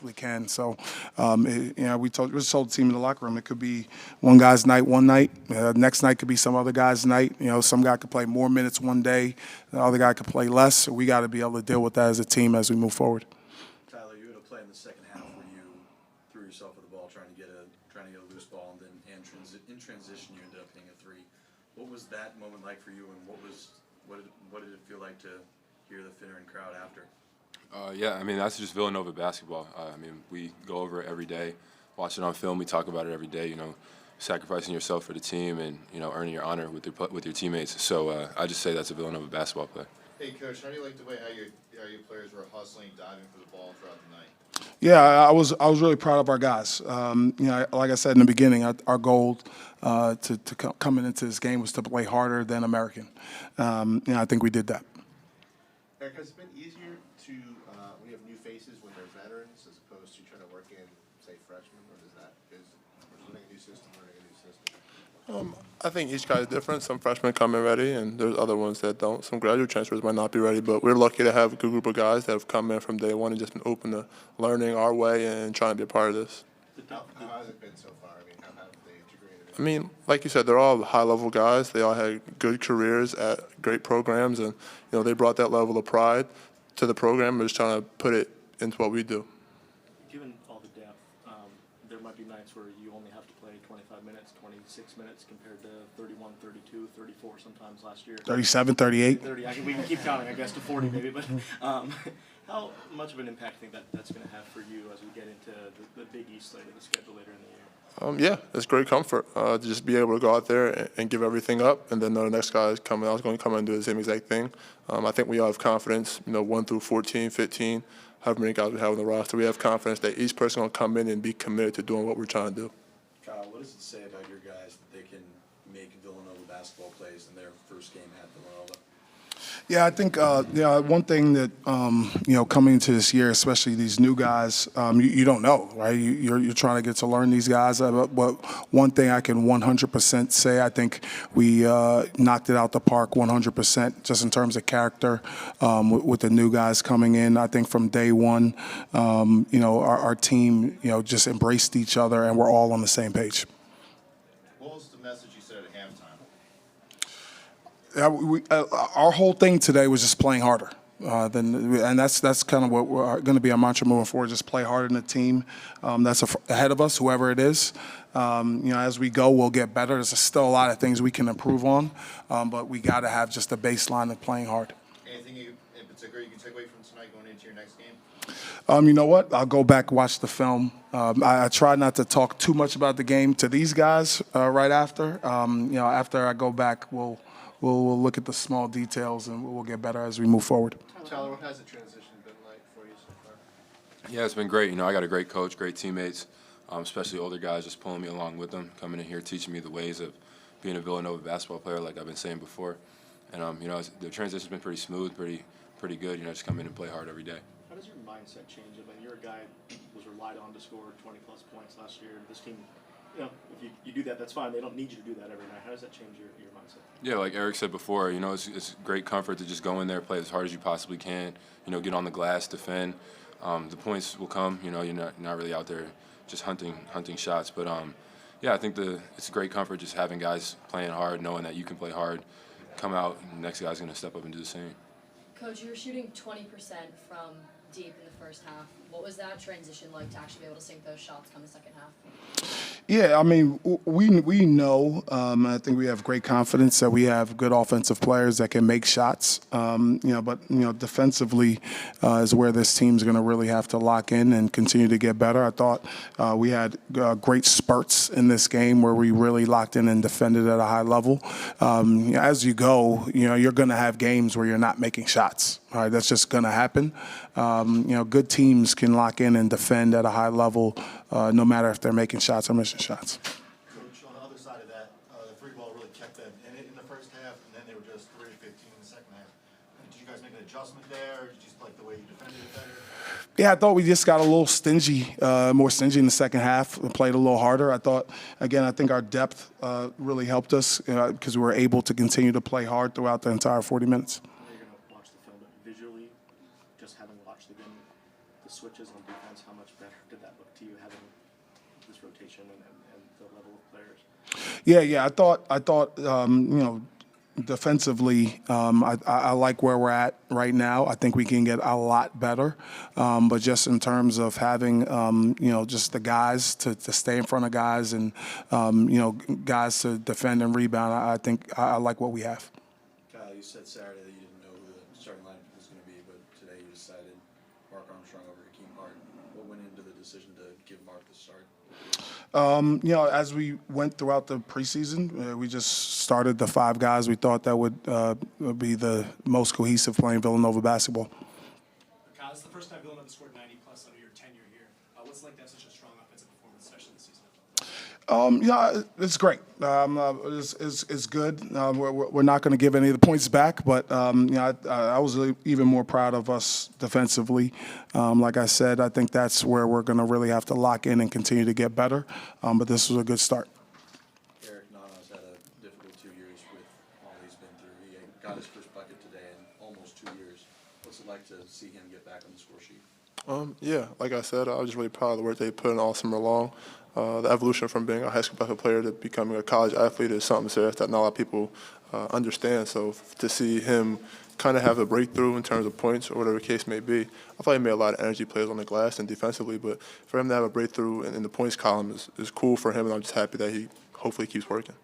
we can. So, we told the team in the locker room it could be one guy's night one night. Next night could be some other guy's night. Some guy could play more minutes one day, the other guy could play less. So we got to be able to deal with that as a team as we move forward. Tyler, you had a play in the second half where you threw yourself with the ball trying to get a loose ball, and then in transition you ended up hitting a three. What was that moment like for you, and what did it feel like to hear the Finneran crowd after? Yeah, I mean, that's just Villanova basketball. We go over it every day, watch it on film, we talk about it every day, sacrificing yourself for the team and, earning your honor with your teammates. So I just say that's a Villanova basketball play. Hey, Coach, how do you like the way how your players were hustling, diving for the ball throughout the night? Yeah, I was really proud of our guys. Like I said in the beginning, our goal coming into this game was to play harder than American. I think we did that. Eric, has it been easier to when you have new faces when they're veterans as opposed to trying to work in, say, freshmen, or is learning a new system? I think each guy is different. Some freshmen come in ready, and there's other ones that don't. Some graduate transfers might not be ready, but we're lucky to have a good group of guys that have come in from day one and just been open to learning our way and trying to be a part of this. How has it been so far? How have they integrated? I mean, like you said, they're all high-level guys. They all had good careers at great programs, and they brought that level of pride to the program. We're just trying to put it into what we do. Given all the depth, there might be nights where you only have to play 25 minutes, 26 minutes compared to 31, 32, 34 sometimes last year. 37, 38. 30. We can keep counting, I guess, to 40 maybe. But how much of an impact do you think that's going to have for you as we get into the Big East slate of the schedule later in the year? Yeah, it's great comfort to just be able to go out there and give everything up, and then know the next guy is coming out is going to come and do the same exact thing. I think we all have confidence, 1 through 14, 15, however many guys we have on the roster. We have confidence that each person will come in and be committed to doing what we're trying to do. Kyle, what does it say about your guys that they can make Villanova basketball plays in their first game at Villanova? Yeah, I think one thing that coming into this year, especially these new guys, you don't know, right? You're trying to get to learn these guys. But one thing I can 100% say, I think we knocked it out the park 100%, just in terms of character with the new guys coming in. I think from day one, our team, just embraced each other, and we're all on the same page. What was the message you said at halftime? Our whole thing today was just playing harder. And that's kind of what we're going to be our mantra moving forward, just play harder than the team that's ahead of us, whoever it is. As we go, we'll get better. There's still a lot of things we can improve on, but we got to have just a baseline of playing hard. Anything in particular you can take away from tonight going into your next game? You know what? I'll go back, watch the film. I try not to talk too much about the game to these guys right after. After I go back, we'll look at the small details, and we'll get better as we move forward. Tyler, what has the transition been like for you so far? Yeah, it's been great. I got a great coach, great teammates, especially older guys just pulling me along with them, coming in here, teaching me the ways of being a Villanova basketball player, like I've been saying before. And, the transition's been pretty smooth, pretty good, just come in and play hard every day. How does your mindset change? You're a guy who was relied on to score 20-plus points last year. This team, if you do that, that's fine. They don't need you to do that every night. How does that change your mindset? Yeah, like Eric said before, it's great comfort to just go in there, play as hard as you possibly can, get on the glass, defend. The points will come, you're not really out there just hunting shots. But, I think it's a great comfort just having guys playing hard, knowing that you can play hard, come out, and the next guy's going to step up and do the same. Coach, you were shooting 20% from deep in the first half. What was that transition like to actually be able to sink those shots come the second half? Yeah, I mean, we know, I think we have great confidence that we have good offensive players that can make shots. But defensively is where this team's going to really have to lock in and continue to get better. I thought we had great spurts in this game where we really locked in and defended at a high level. As you go, you're going to have games where you're not making shots. All right, that's just going to happen. Good teams can lock in and defend at a high level, no matter if they're making shots or missing shots. Coach, on the other side of that, the three ball really kept them in it in the first half, and then they were just 3 of 15 in the second half. Did you guys make an adjustment there? Did you like the way you defended it better? Yeah, I thought we just got a little stingy, more stingy in the second half. We played a little harder. I think our depth really helped us because we were able to continue to play hard throughout the entire 40 minutes. You're going to watch the film, but visually, just having watched the game, the switches on defense, how much better did that look to you, having this rotation and the level of players? Yeah. I thought, defensively, I like where we're at right now. I think we can get a lot better. But just in terms of having, just the guys to stay in front of guys and, guys to defend and rebound, I think I like what we have. Kyle, you said Saturday that you didn't know who the starting lineup was going to be, but today you decided Mark Armstrong over Hakeem Hart. What went into the decision to give Mark the start? As we went throughout the preseason, we just started the 5 guys we thought that would be the most cohesive playing Villanova basketball. Kyle, this is the first time Villanova scored 90 plus under your tenure here. What's it like to have such a strong offensive performance, especially this season? It's great. It's good. We're not going to give any of the points back, but I was even more proud of us defensively. Like I said, I think that's where we're going to really have to lock in and continue to get better. But this was a good start. Eric Nana's had a difficult 2 years with all he's been through. He got his first bucket today in almost 2 years. What's it like to see him get back on the score sheet? Yeah, like I said, I was just really proud of the work they put in all summer long. The evolution from being a high school basketball player to becoming a college athlete is something serious that not a lot of people understand. So to see him kind of have a breakthrough in terms of points or whatever the case may be, I thought he made a lot of energy plays on the glass and defensively, but for him to have a breakthrough in the points column is cool for him, and I'm just happy that he hopefully keeps working.